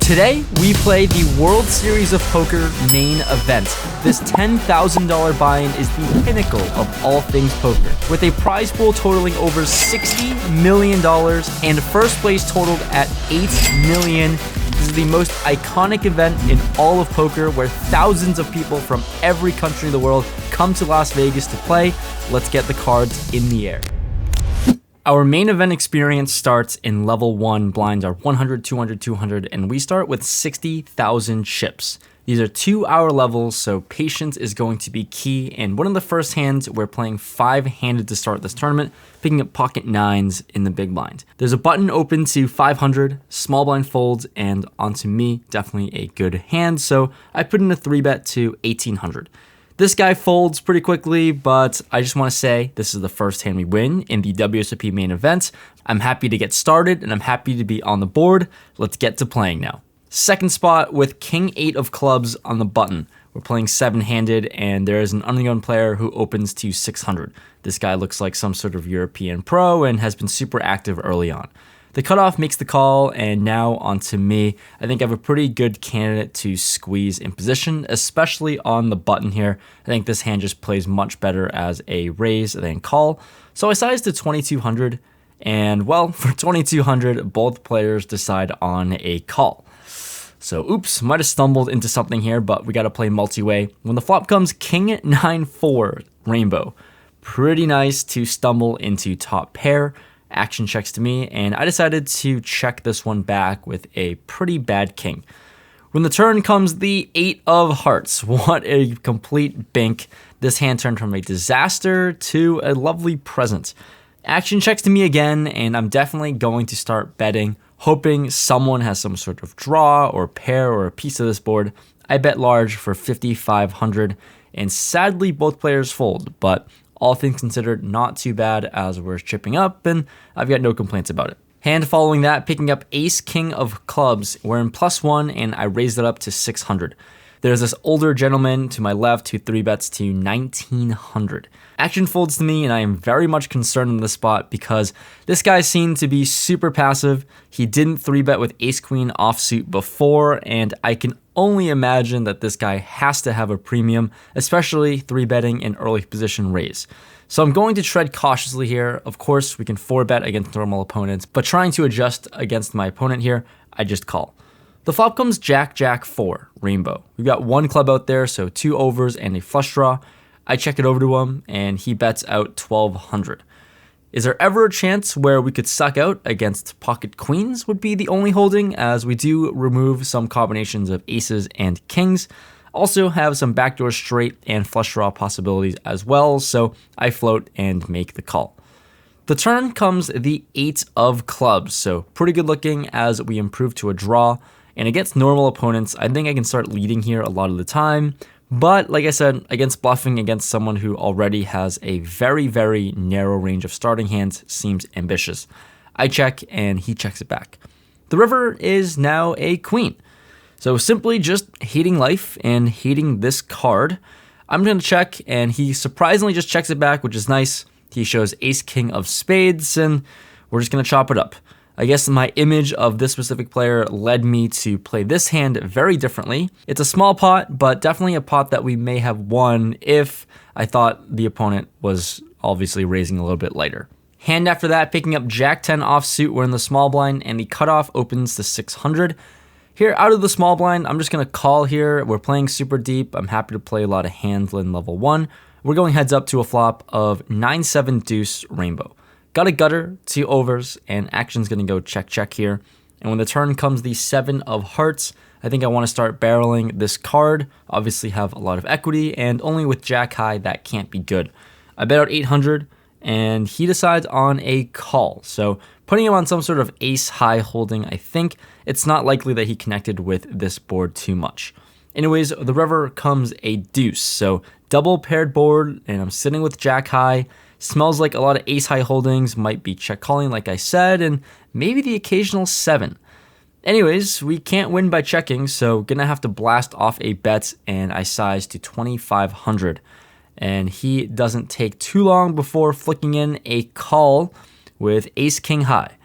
Today, we play the World Series of Poker main event. This $10,000 buy-in is the pinnacle of all things poker, with a prize pool totaling over $60 million and first place totaled at $8 million. This is the most iconic event in all of poker, where thousands of people from every country in the world come to Las Vegas to play. Let's get the cards in the air. Our main event experience starts in level 1. Blinds are 100, 200, 200, and we start with 60,000 chips. These are 2-hour levels, so patience is going to be key. And one of the first hands, we're playing 5-handed to start this tournament, picking up pocket 9s in the big blind. There's a button open to 500, small blind folds, and onto me, definitely a good hand, so I put in a 3-bet to 1800. This guy folds pretty quickly, but I just want to say this is the first hand we win in the WSOP main event. I'm happy to get started, and I'm happy to be on the board. Let's get to playing now. Second spot with King 8 of clubs on the button. We're playing 7-handed, and there is an unknown player who opens to 600. This guy looks like some sort of European pro and has been super active early on. The cutoff makes the call, and now onto me. I think I have a pretty good candidate to squeeze in position, especially on the button here. I think this hand just plays much better as a raise than call. So I sized to 2200, and well, for 2200, both players decide on a call. So oops, might have stumbled into something here, but we got to play multi-way. When the flop comes King 9-4 rainbow, pretty nice to stumble into top pair. Action checks to me, and I decided to check this one back with a pretty bad king. When the turn comes the 8 of hearts, what a complete bink. This hand turned from a disaster to a lovely present. Action checks to me again, and I'm definitely going to start betting, hoping someone has some sort of draw or pair or a piece of this board. I bet large for 5,500, and sadly both players fold, but all things considered, not too bad as we're chipping up, and I've got no complaints about it. Hand following that, picking up Ace King of clubs. We're in +1, and I raised it up to 600. There's this older gentleman to my left who 3-bets to 1900. Action folds to me, and I am very much concerned in this spot because this guy seemed to be super passive. He didn't 3-bet with Ace Queen offsuit before, and I can only imagine that this guy has to have a premium, especially 3-betting an early position raise. So I'm going to tread cautiously here. Of course, we can 4-bet against normal opponents, but trying to adjust against my opponent here, I just call. The flop comes Jack, Jack 4, rainbow. We've got one club out there, so 2 overs and a flush draw. I check it over to him, and he bets out 1200. Is there ever a chance where we could suck out against pocket queens would be the only holding, as we do remove some combinations of aces and kings. Also have some backdoor straight and flush draw possibilities as well, so I float and make the call. The turn comes the 8 of clubs, so pretty good looking as we improve to a draw. And against normal opponents, I think I can start leading here a lot of the time. But like I said, against bluffing against someone who already has a very, very narrow range of starting hands seems ambitious. I check and he checks it back. The river is now a queen. So simply just hating life and hating this card. I'm going to check, and he surprisingly just checks it back, which is nice. He shows Ace King of spades, and we're just going to chop it up. I guess my image of this specific player led me to play this hand very differently. It's a small pot, but definitely a pot that we may have won if I thought the opponent was obviously raising a little bit lighter. Hand after that, picking up Jack 10 offsuit. We're in the small blind, and the cutoff opens to 600. Here, out of the small blind, I'm just going to call here. We're playing super deep. I'm happy to play a lot of hands in level 1. We're going heads up to a flop of 9-7 deuce rainbow. Got a gutter, 2 overs, and action's going to go check, check here. And when the turn comes the 7 of hearts, I think I want to start barreling this card. Obviously have a lot of equity, and only with Jack high, that can't be good. I bet out 800, and he decides on a call. So putting him on some sort of ace high holding, I think it's not likely that he connected with this board too much. Anyways, the river comes a deuce. So double paired board, and I'm sitting with Jack high. Smells like a lot of ace high holdings, might be check calling like I said, and maybe the occasional 7. Anyways, we can't win by checking, so gonna have to blast off a bet, and I size to 2,500. And he doesn't take too long before flicking in a call with ace king high.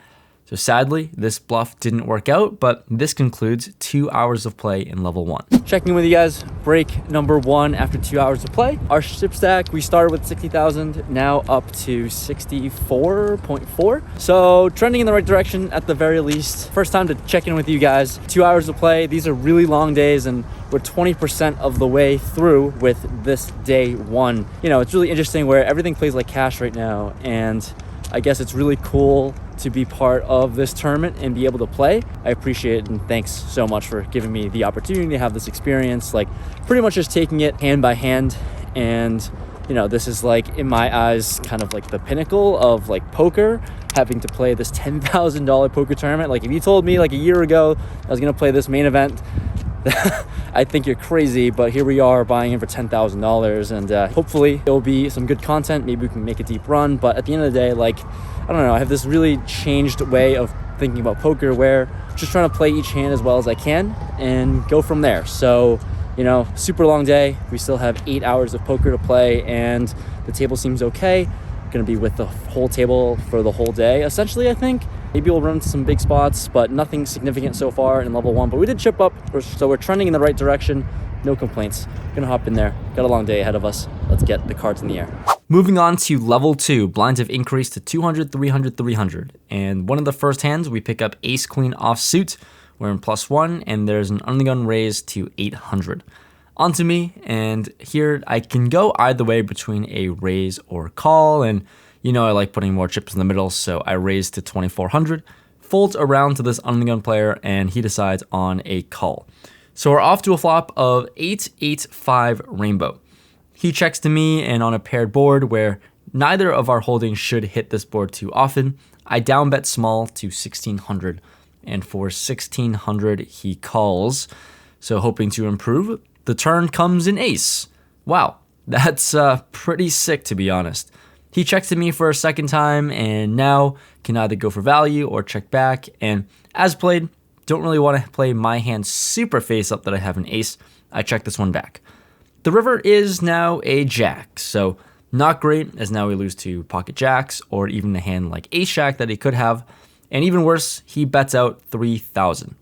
So sadly, this bluff didn't work out, but this concludes 2 hours of play in level 1. Checking with you guys, break number 1 after 2 hours of play. Our chip stack, we started with 60,000, now up to 64.4. So trending in the right direction at the very least. First time to check in with you guys. 2 hours of play. These are really long days, and we're 20% of the way through with this day 1. You know, it's really interesting where everything plays like cash right now, and I guess it's really cool to be part of this tournament and be able to play. I appreciate it, and thanks so much for giving me the opportunity to have this experience. Like, pretty much just taking it hand by hand, and you know, this is like, in my eyes, kind of like the pinnacle of like poker, having to play this $10,000 poker tournament. Like, if you told me like a year ago I was gonna play this main event, I think you're crazy, but here we are buying in for $10,000, and hopefully it'll be some good content. Maybe we can make a deep run, but at the end of the day, like, I don't know, I have this really changed way of thinking about poker where I'm just trying to play each hand as well as I can and go from there. So, you know, super long day. We still have 8 hours of poker to play, and the table seems okay. Gonna be with the whole table for the whole day, essentially, I think. Maybe we'll run to some big spots, but nothing significant so far in level 1. But we did chip up, so we're trending in the right direction. No complaints. Gonna hop in there. Got a long day ahead of us. Let's get the cards in the air. Moving on to level 2, blinds have increased to 200, 300, 300. And one of the first hands, we pick up ace queen offsuit. We're in +1, and there's an undergun raise to 800. Onto me, and here I can go either way between a raise or call, and you know I like putting more chips in the middle, so I raise to 2400, folds around to this undergun player, and he decides on a call. So we're off to a flop of 8-8-5 rainbow. He checks to me, and on a paired board where neither of our holdings should hit this board too often, I down bet small to 1600, and for 1600 he calls, so hoping to improve. The turn comes in ace. Wow, that's pretty sick, to be honest. He checks to me for a second time, and now can either go for value or check back, and as played, don't really want to play my hand super face up that I have an ace. I check this one back. The river is now a jack, so not great, as now we lose to pocket jacks or even a hand like ace jack that he could have, and even worse, he bets out 3000.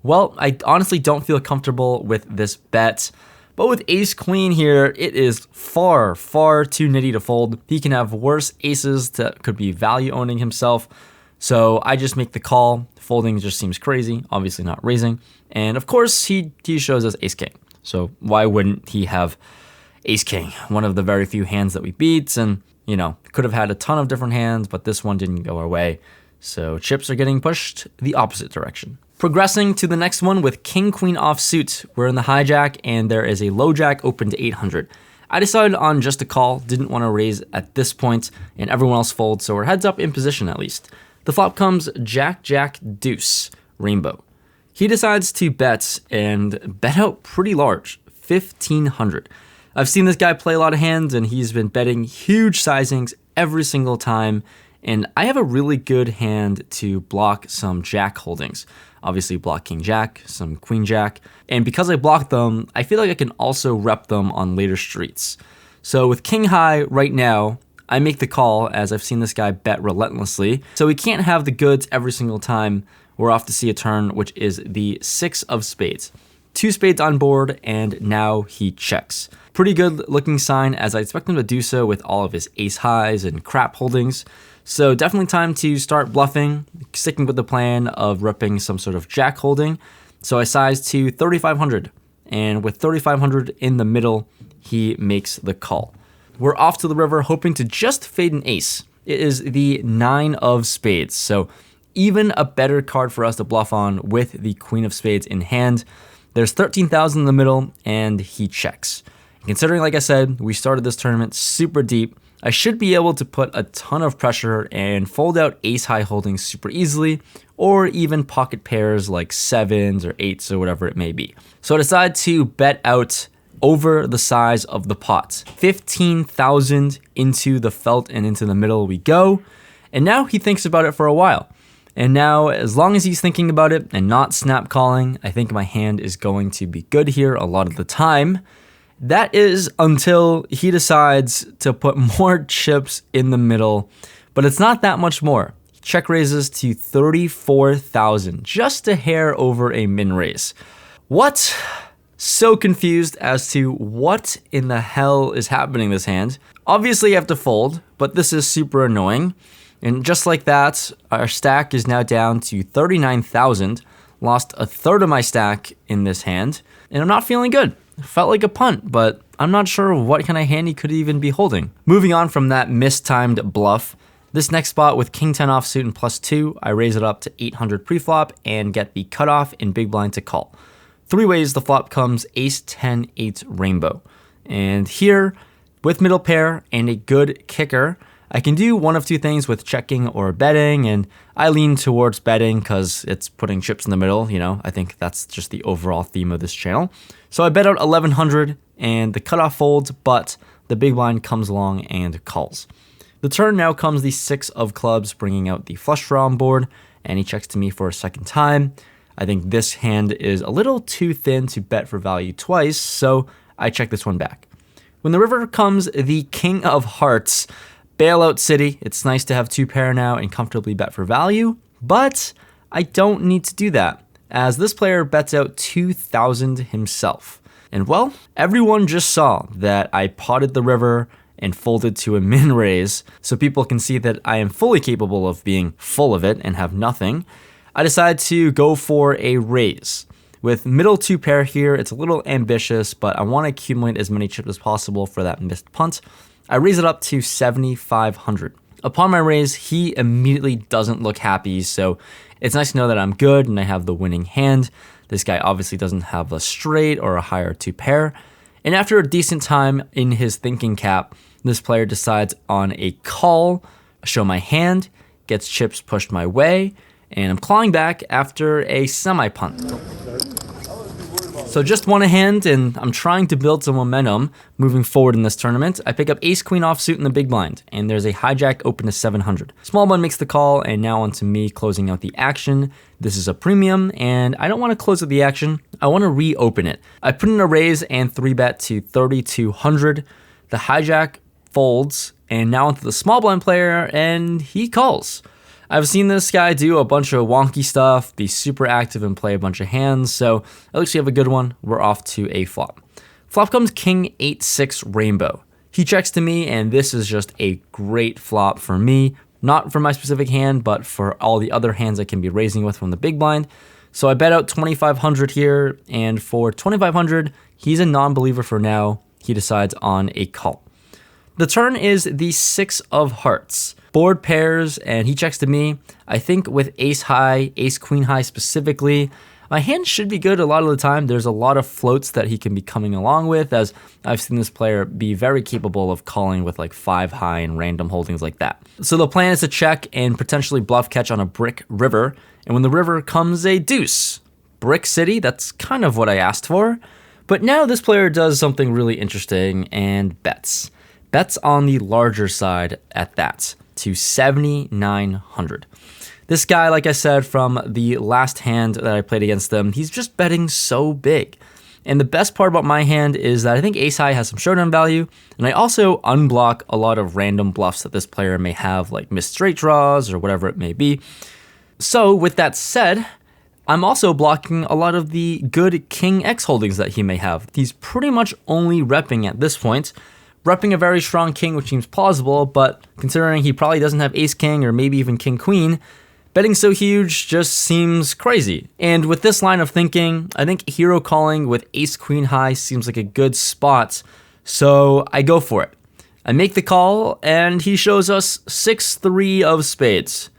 Well, I honestly don't feel comfortable with this bet, but with ace queen here, it is far, far too nitty to fold. He can have worse aces that could be value owning himself, so I just make the call. Folding just seems crazy, obviously not raising, and of course he shows us ace king. So why wouldn't he have ace king, one of the very few hands that we beat, and you know, could have had a ton of different hands, but this one didn't go our way. So chips are getting pushed the opposite direction. Progressing to the next one with king queen offsuit. We're in the hijack, and there is a low jack open to 800. I decided on just a call, didn't want to raise at this point, and everyone else folds, so we're heads up in position at least. The flop comes jack, jack, deuce, rainbow. He decides to bet, and bet out pretty large, 1500. I've seen this guy play a lot of hands, and he's been betting huge sizings every single time, and I have a really good hand to block some jack holdings. Obviously block king jack, some queen jack, and because I block them, I feel like I can also rep them on later streets. So with king high right now, I make the call, as I've seen this guy bet relentlessly, so we can't have the goods every single time. We're off to see a turn, which is the 6 of spades. 2 spades on board, and now he checks. Pretty good looking sign, as I expect him to do so with all of his ace highs and crap holdings. So definitely time to start bluffing, sticking with the plan of ripping some sort of jack holding. So I size to 3500, and with 3500 in the middle, he makes the call. We're off to the river, hoping to just fade an ace. It is the 9 of spades, so even a better card for us to bluff on with the queen of spades in hand. There's 13,000 in the middle, and he checks. Considering, like I said, we started this tournament super deep, I should be able to put a ton of pressure and fold out ace high holdings super easily, or even pocket pairs like 7s or 8s or whatever it may be. So I decide to bet out over the size of the pot. 15,000 into the felt, and into the middle we go. And now he thinks about it for a while. And now, as long as he's thinking about it and not snap calling, I think my hand is going to be good here a lot of the time. That is until he decides to put more chips in the middle, but it's not that much more. check raises to 34,000, just a hair over a min raise. What? So confused as to what in the hell is happening this hand. Obviously I have to fold, but this is super annoying. And just like that, our stack is now down to 39,000. Lost a third of my stack in this hand, and I'm not feeling good. Felt like a punt, but I'm not sure what kind of hand he could even be holding. Moving on from that mistimed bluff, this next spot with king 10 offsuit and +2, I raise it up to 800 preflop and get the cutoff in big blind to call. 3 ways the flop comes ace 10 8 rainbow. And here, with middle pair and a good kicker, I can do one of two things with checking or betting, and I lean towards betting because it's putting chips in the middle, you know, I think that's just the overall theme of this channel. So I bet out 1100 and the cutoff folds, but the big blind comes along and calls. The turn now comes the 6 of clubs, bringing out the flush draw on board, and he checks to me for a second time. I think this hand is a little too thin to bet for value twice, so I check this one back. When the river comes the king of hearts, bailout city. It's nice to have 2 pair now and comfortably bet for value, but I don't need to do that, as this player bets out 2,000 himself. And well, everyone just saw that I potted the river and folded to a min raise, so people can see that I am fully capable of being full of it and have nothing. I decided to go for a raise. With middle 2 pair here, it's a little ambitious, but I want to accumulate as many chips as possible for that missed punt. I raise it up to 7,500. Upon my raise, he immediately doesn't look happy, so it's nice to know that I'm good and I have the winning hand. This guy obviously doesn't have a straight or a higher 2 pair. And after a decent time in his thinking cap, this player decides on a call, show my hand, gets chips pushed my way, and I'm clawing back after a semi-punt. So just won a hand, and I'm trying to build some momentum moving forward in this tournament. I pick up ace queen offsuit in the big blind, and there's a hijack open to 700. Small blind makes the call, and now on to me closing out the action. This is a premium, and I don't want to close out the action. I want to reopen it. I put in a raise and 3-bet to 3,200. The hijack folds, and now onto the small blind player, and he calls. I've seen this guy do a bunch of wonky stuff, be super active and play a bunch of hands, so at least we have a good one. We're off to a flop. Flop comes king 8-6 rainbow. He checks to me, and this is just a great flop for me. Not for my specific hand, but for all the other hands I can be raising with from the big blind. So I bet out 2,500 here, and for 2,500, he's a non-believer for now. He decides on a call. The turn is the 6 of hearts. Board pairs, and he checks to me. I think with ace high, ace queen high specifically, my hand should be good a lot of the time. There's a lot of floats that he can be coming along with, as I've seen this player be very capable of calling with like 5 high and random holdings like that. So the plan is to check and potentially bluff catch on a brick river, and when the river comes a deuce. Brick city, that's kind of what I asked for. But now this player does something really interesting and bets. Bets on the larger side at that, to 7,900. This guy, like I said, from the last hand that I played against them, he's just betting so big. And the best part about my hand is that I think ace high has some showdown value, and I also unblock a lot of random bluffs that this player may have, like missed straight draws or whatever it may be. So with that said, I'm also blocking a lot of the good king X holdings that he may have. He's pretty much only repping at this point. Repping a very strong king, which seems plausible, but considering he probably doesn't have ace king or maybe even king queen, betting so huge just seems crazy. And with this line of thinking, I think hero calling with ace queen high seems like a good spot, so I go for it. I make the call, and he shows us 6-3 of spades.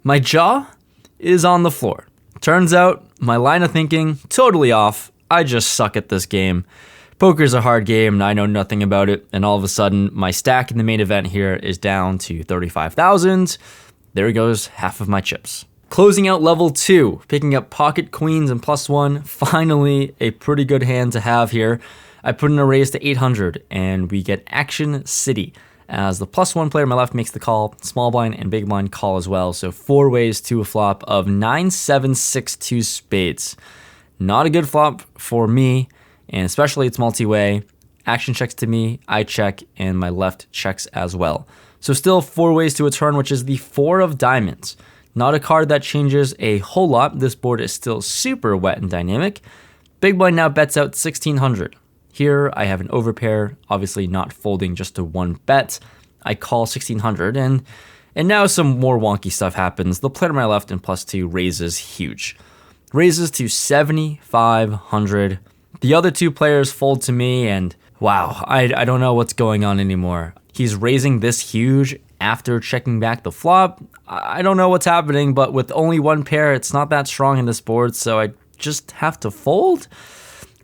My jaw is on the floor. Turns out, my line of thinking, totally off. I just suck at this game. Poker's a hard game and I know nothing about it, and all of a sudden my stack in the main event here is down to 35,000. There goes half of my chips. Closing out level 2, picking up pocket queens and +1. Finally, a pretty good hand to have here. I put in a raise to 800 and we get Action City, as the +1 player on my left makes the call, small blind and big blind call as well. So 4 ways to a flop of 9-7-6-2 spades. Not a good flop for me, and especially it's multi-way. Action checks to me, I check, and my left checks as well. So still 4 ways to a turn, which is the 4 of diamonds. Not a card that changes a whole lot. This board is still super wet and dynamic. Big blind now bets out 1600. Here I have an overpair, obviously not folding just to 1 bet. I call 1600 and now some more wonky stuff happens. The player to my left in +2 raises huge. Raises to 7,500. The other 2 players fold to me and wow, I don't know what's going on anymore. He's raising this huge after checking back the flop. I don't know what's happening, but with only 1 pair, it's not that strong in this board, so I just have to fold.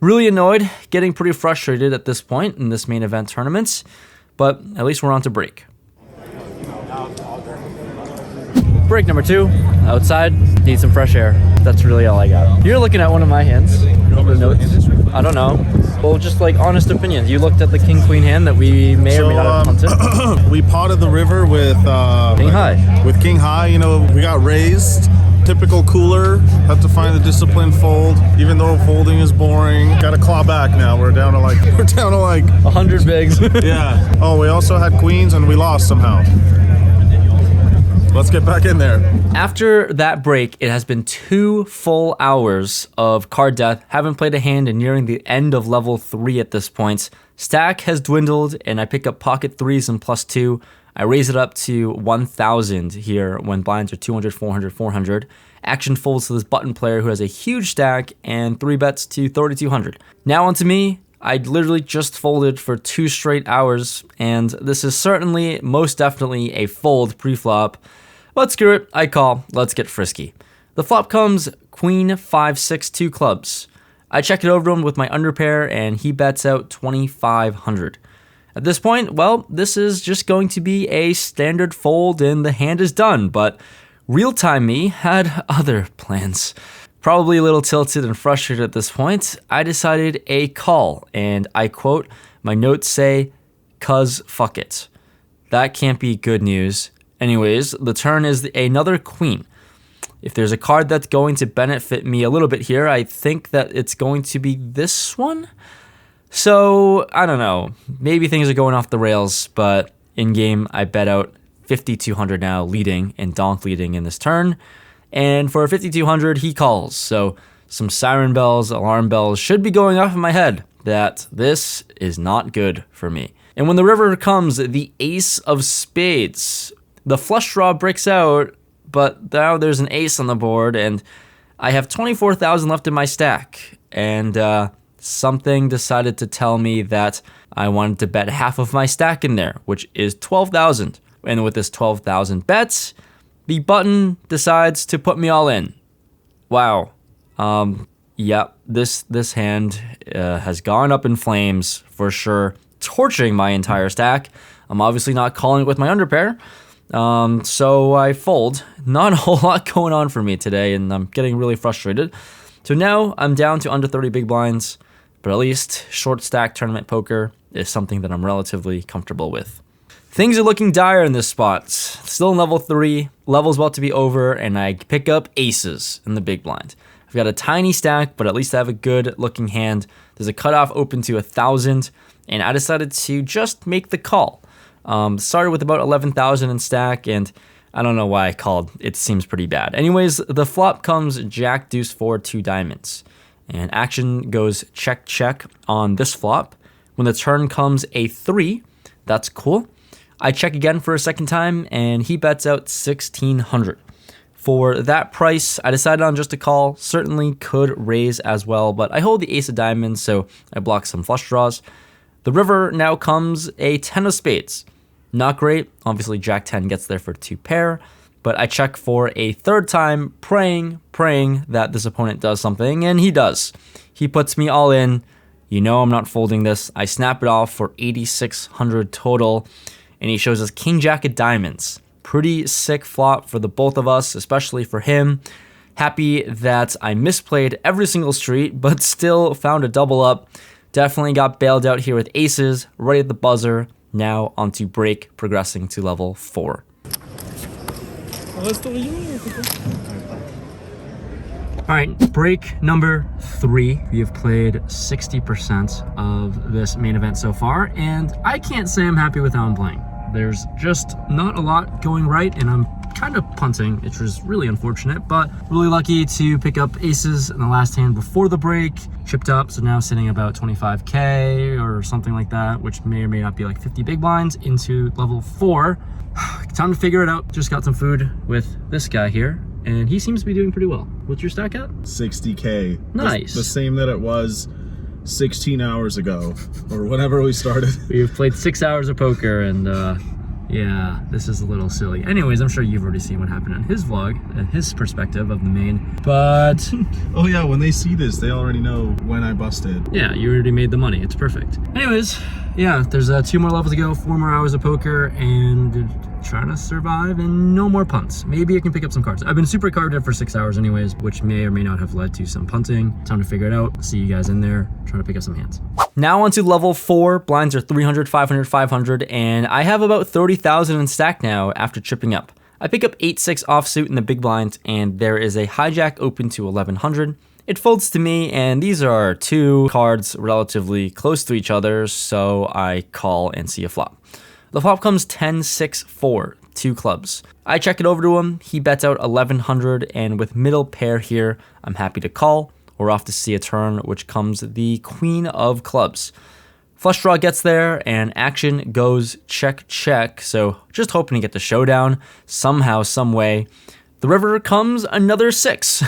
Really annoyed, getting pretty frustrated at this point in this main event tournament, but at least we're on to break. Break number 2, outside, need some fresh air. That's really all I got. You're looking at one of my hands. The notes. I don't know. Well, just like honest opinions. You looked at the king-queen hand that we may or may not have punted. We potted the river with King High. With King High, you know, we got raised. Typical cooler. Had to find the disciplined fold, even though folding is boring. Got to claw back now. We're down to like 100 bigs. Yeah. Oh, we also had queens and we lost somehow. Let's get back in there. After that break, it has been 2 full hours of card death. Haven't played a hand and nearing the end of level 3 at this point. Stack has dwindled and I pick up pocket 3s and +2. I raise it up to 1,000 here when blinds are 200, 400, 400. Action folds to this button player who has a huge stack and 3 bets to 3,200. Now onto me. I literally just folded for 2 straight hours and this is certainly, most definitely a fold pre-flop. But screw it, I call, let's get frisky. The flop comes queen 5, 6, 2 clubs. I check it over to him with my underpair and he bets out 2,500. At this point, well, this is just going to be a standard fold and the hand is done, but real-time me had other plans. Probably a little tilted and frustrated at this point, I decided a call, and I quote, my notes say, "'cause fuck it." That can't be good news. Anyways, the turn is another queen. If there's a card that's going to benefit me a little bit here, I think that it's going to be this one. So, I don't know. Maybe things are going off the rails, but in-game, I bet out 5,200 now, leading, and donk leading in this turn. And for 5,200, he calls. So, some siren bells, alarm bells should be going off in my head that this is not good for me. And when the river comes, the ace of spades. The flush draw breaks out, but now there's an ace on the board, and I have 24,000 left in my stack. And something decided to tell me that I wanted to bet half of my stack in there, which is 12,000. And with this 12,000 bets, the button decides to put me all in. Wow. Yep, this hand has gone up in flames for sure, torching my entire stack. I'm obviously not calling it with my underpair. So I fold. Not a whole lot going on for me today, and I'm getting really frustrated. So now I'm down to under 30 big blinds, but at least short stack tournament poker is something that I'm relatively comfortable with. Things are looking dire in this spot. Still in level 3, level's about to be over, and I pick up aces in the big blind. I've got a tiny stack, but at least I have a good looking hand. There's a cutoff open to 1,000, and I decided to just make the call. Started with about 11,000 in stack, and I don't know why I called. It seems pretty bad. Anyways, the flop comes Jack, Deuce, 4, 2 diamonds. And action goes check, check on this flop. When the turn comes a 3, that's cool. I check again for a second time, and he bets out 1,600. For that price, I decided on just a call. Certainly could raise as well, but I hold the ace of diamonds, so I block some flush draws. The river now comes a 10 of spades. Not great. Obviously, Jack 10 gets there for 2 pair, but I check for a third time, praying that this opponent does something, and he does. He puts me all in. You know I'm not folding this. I snap it off for 8,600 total, and he shows us King Jack of diamonds. Pretty sick flop for the both of us, especially for him. Happy that I misplayed every single street, but still found a double up. Definitely got bailed out here with aces, right at the buzzer. Now onto break, progressing to level 4. Alright, break number 3. We have played 60% of this main event so far, and I can't say I'm happy with how I'm playing. There's just not a lot going right, and I'm kind of punting, which was really unfortunate, but really lucky to pick up aces in the last hand before the break. Chipped up, so now sitting about 25K or something like that, which may or may not be like 50 big blinds into level 4. Time to figure it out. Just got some food with this guy here, and he seems to be doing pretty well. What's your stack at? 60K. Nice. The same that it was 16 hours ago, or whenever we started. We've played 6 hours of poker, and yeah, this is a little silly. Anyways, I'm sure you've already seen what happened on his vlog and his perspective of the main, but... Oh yeah, when they see this, they already know when I busted. Yeah, you already made the money. It's perfect. Anyways, yeah, there's 2 more levels to go, 4 more hours of poker, and trying to survive and no more punts. Maybe I can pick up some cards. I've been super carded for 6 hours anyways, which may or may not have led to some punting. Time to figure it out. See you guys in there, trying to pick up some hands. Now onto level 4. Blinds are 300, 500, 500, and I have about 30,000 in stack now after chipping up. I pick up 8-6 offsuit in the big blind, and there is a hijack open to 1100. It folds to me, and these are 2 cards relatively close to each other, so I call and see a flop. The flop comes 10-6-4, 2 clubs. I check it over to him, he bets out 1100, and with middle pair here, I'm happy to call. We're off to see a turn, which comes the queen of clubs. Flush draw gets there, and action goes check, check, so just hoping to get the showdown somehow, some way. The river comes another 6.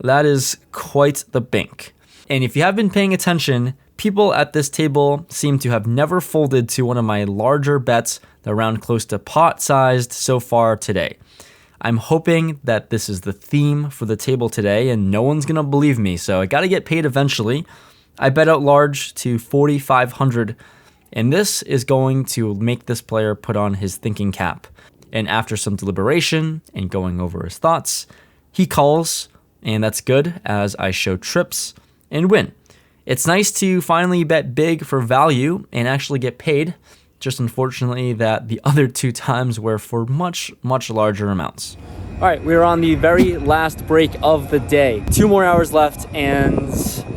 That is quite the bink. And if you have been paying attention, people at this table seem to have never folded to one of my larger bets that round close to pot-sized so far today. I'm hoping that this is the theme for the table today, and no one's gonna believe me, so I gotta get paid eventually. I bet out large to 4,500, and this is going to make this player put on his thinking cap. And after some deliberation and going over his thoughts, he calls, and that's good as I show trips and win. It's nice to finally bet big for value and actually get paid. Just unfortunately that the other 2 times were for much, much larger amounts. All right, we're on the very last break of the day. 2 more hours left and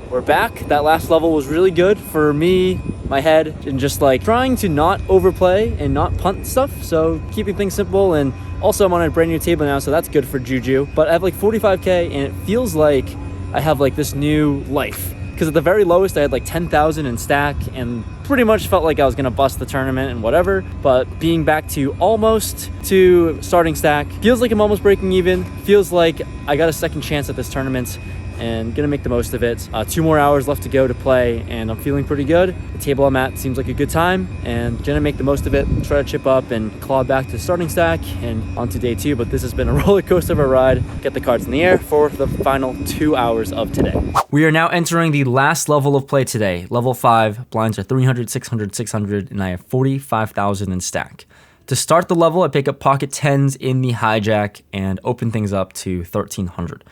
we're back. That last level was really good for me, my head, and just like trying to not overplay and not punt stuff. So keeping things simple, and also I'm on a brand new table now, so that's good for Juju. But I have like 45K and it feels like I have like this new life. Because at the very lowest, I had like 10,000 in stack and pretty much felt like I was going to bust the tournament and whatever. But being back to almost to starting stack, feels like I'm almost breaking even. Feels like I got a second chance at this tournament and gonna make the most of it. 2 more hours left to go to play, and I'm feeling pretty good. The table I'm at seems like a good time, and gonna make the most of it. Try to chip up and claw back to starting stack and onto day 2. But this has been a roller coaster of a ride. Get the cards in the air for the final 2 hours of today. We are now entering the last level of play today. Level 5, blinds are 300, 600, 600, and I have 45,000 in stack. To start the level, I pick up pocket 10s in the hijack and open things up to 1,300.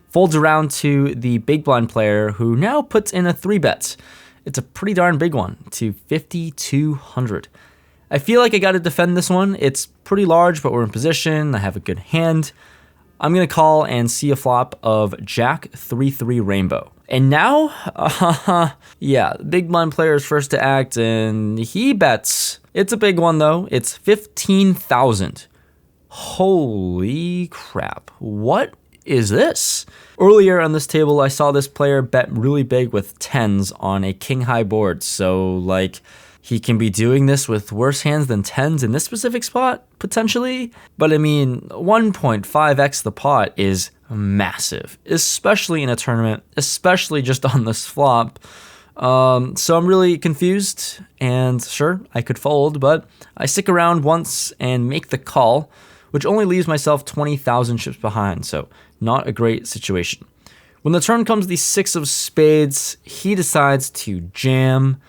Folds around to the big blind player, who now puts in a 3-bet. It's a pretty darn big one, to 5,200. I feel like I got to defend this one. It's pretty large, but we're in position. I have a good hand. I'm going to call and see a flop of Jack 3-3 Rainbow. And now, yeah, the big blind player is first to act, and he bets. It's a big one, though. It's 15,000. Holy crap. What is this? Earlier on this table, I saw this player bet really big with 10s on a king-high board. So, like, he can be doing this with worse hands than 10s in this specific spot, potentially. But I mean, 1.5x the pot is massive, especially in a tournament, especially just on this flop. So I'm really confused, and sure, I could fold, but I stick around once and make the call, which only leaves myself 20,000 chips behind, so not a great situation. When the turn comes the 6 of spades, he decides to jam,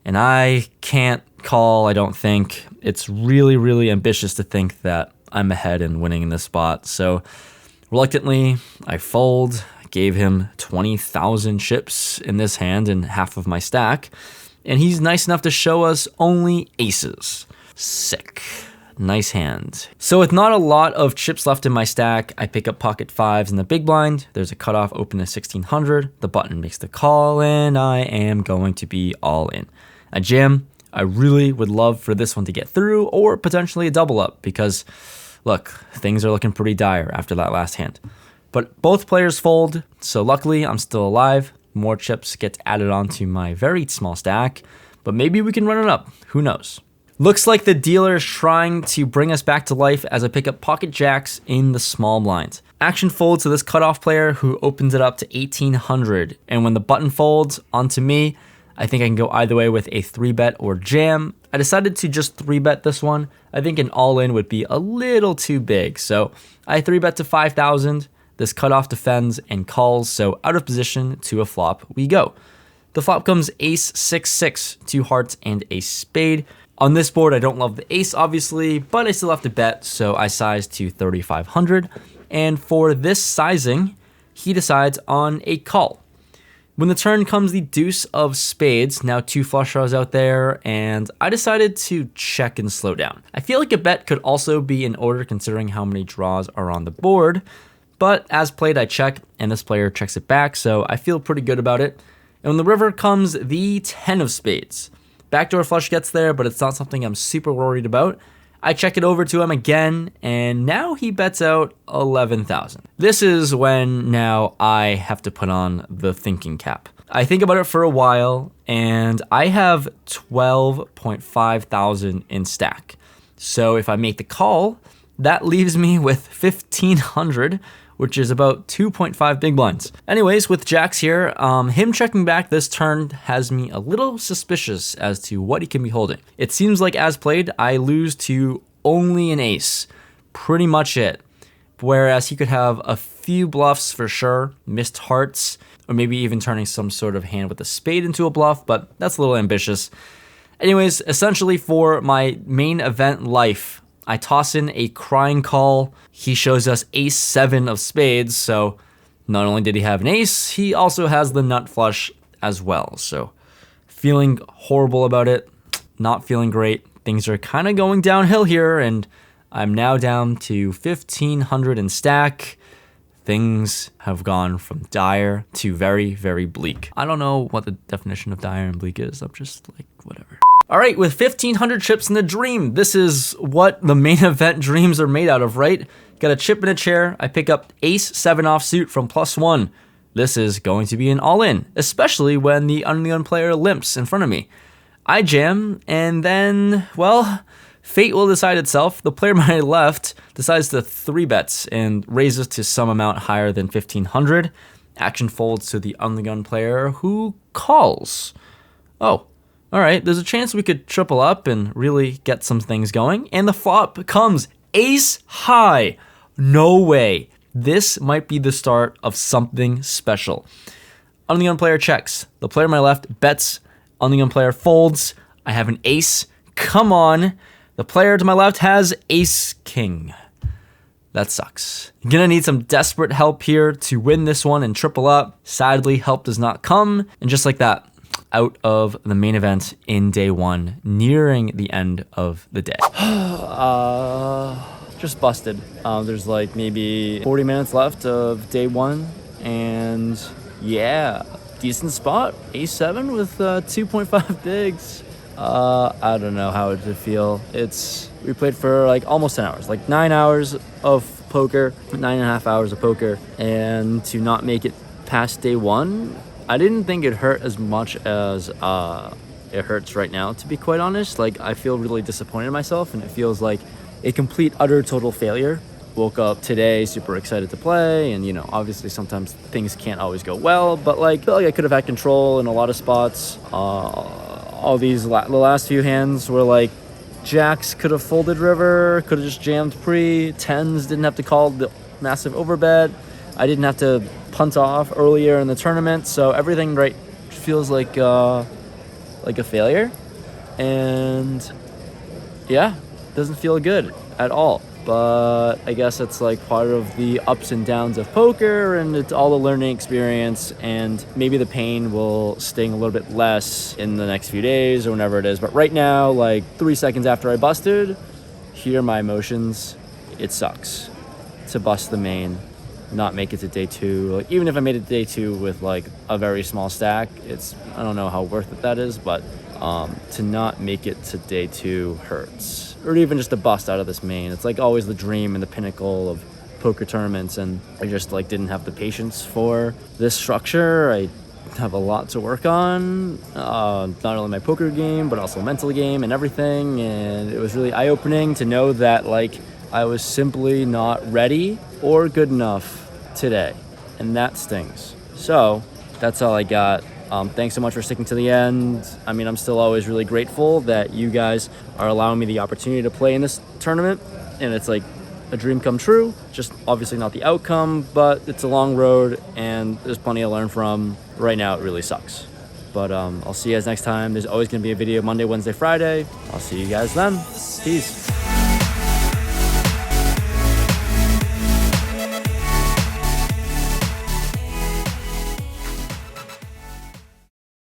and I can't call, I don't think. It's really, really ambitious to think that I'm ahead and winning in this spot, so reluctantly, I fold. I gave him 20,000 chips in this hand and half of my stack, and he's nice enough to show us only aces. Sick. Nice hand. So with not a lot of chips left in my stack, I pick up pocket 5s in the big blind. There's a cutoff open to 1,600. The button makes the call, and I am going to be all in. I jam. I really would love for this one to get through or potentially a double up because, look, things are looking pretty dire after that last hand. But both players fold, so luckily I'm still alive. More chips get added onto my very small stack, but maybe we can run it up. Who knows? Looks like the dealer is trying to bring us back to life as I pick up pocket jacks in the small blinds. Action folds to this cutoff player who opens it up to 1800, and when the button folds onto me, I think I can go either way with a 3-bet or jam. I decided to just 3-bet this one. I think an all-in would be a little too big, so I 3-bet to 5,000. This cutoff defends and calls, so out of position to a flop we go. The flop comes ace 6-6, 2 hearts and a spade. On this board, I don't love the ace, obviously, but I still have to bet, so I size to 3,500. And for this sizing, he decides on a call. When the turn comes the deuce of spades, now 2 flush draws out there, and I decided to check and slow down. I feel like a bet could also be in order considering how many draws are on the board, but as played, I check, and this player checks it back, so I feel pretty good about it. And when the river comes the 10 of spades. Backdoor flush gets there, but it's not something I'm super worried about. I check it over to him again, and now he bets out 11,000. This is when now I have to put on the thinking cap. I think about it for a while, and I have 12.5 thousand in stack. So if I make the call, that leaves me with 1,500, which is about 2.5 big blinds. Anyways, with jacks here, him checking back this turn has me a little suspicious as to what he can be holding. It seems like as played, I lose to only an ace. Pretty much it. Whereas he could have a few bluffs for sure, missed hearts, or maybe even turning some sort of hand with a spade into a bluff, but that's a little ambitious. Anyways, essentially for my main event life, I toss in a crying call. He shows us ace 7 of spades, so not only did he have an ace, he also has the nut flush as well. So feeling horrible about it, not feeling great. Things are kind of going downhill here, and I'm now down to 1,500 in stack. Things have gone from dire to very, very bleak. I don't know what the definition of dire and bleak is. I'm just like, whatever. All right, with 1,500 chips in the dream, this is what the main event dreams are made out of, right? Got a chip in a chair. I pick up ace 7 offsuit from +1. This is going to be an all-in, especially when the unknown player limps in front of me. I jam, and then, well, fate will decide itself. The player on my left decides to 3-bets and raises to some amount higher than 1,500. Action folds to the ungun player who calls. Oh. All right, there's a chance we could triple up and really get some things going. And the flop comes ace high. No way. This might be the start of something special. Ungun player checks. The player on my left bets. Ungun player folds. I have an ace. Come on. The player to my left has ace king. That sucks. Gonna need some desperate help here to win this one and triple up. Sadly, help does not come. And just like that, out of the main event in day 1, nearing the end of the day. Just busted. There's like maybe 40 minutes left of day 1, and yeah, decent spot. ace 7 with 2.5 bigs. I don't know how it would feel. We played for like almost 10 hours, like 9 hours of poker, 9.5 hours of poker, and to not make it past day 1, I didn't think it hurt as much as it hurts right now, to be quite honest. Like, I feel really disappointed in myself, and it feels like a complete, utter, total failure. Woke up today super excited to play, and, you know, obviously sometimes things can't always go well, but, like, I feel like I could have had control in a lot of spots. All these, the last few hands were, like, jacks could have folded river, could have just jammed pre, 10s didn't have to call the massive overbet. I didn't have to punt off earlier in the tournament, so everything right feels like a failure, and yeah, doesn't feel good at all. But I guess it's like part of the ups and downs of poker, and it's all the learning experience, and maybe the pain will sting a little bit less in the next few days or whenever it is. But right now, like 3 seconds after I busted, here are my emotions. It sucks to bust the main not make it to day 2. Like, even if I made it to day 2 with like a very small stack, I don't know how worth it that is, but to not make it to day 2 hurts. Or even just to bust out of this main. It's like always the dream and the pinnacle of poker tournaments, and I just like didn't have the patience for this structure. I have a lot to work on, not only my poker game but also mental game and everything, and it was really eye-opening to know that like I was simply not ready or good enough today, and that stings. So that's all I got. Thanks so much for sticking to the end. I mean, I'm still always really grateful that you guys are allowing me the opportunity to play in this tournament, and it's like a dream come true. Just obviously not the outcome, but it's a long road and there's plenty to learn from. Right now it really sucks, but I'll see you guys next time. There's always going to be a video Monday, Wednesday, Friday. I'll see you guys then. Peace.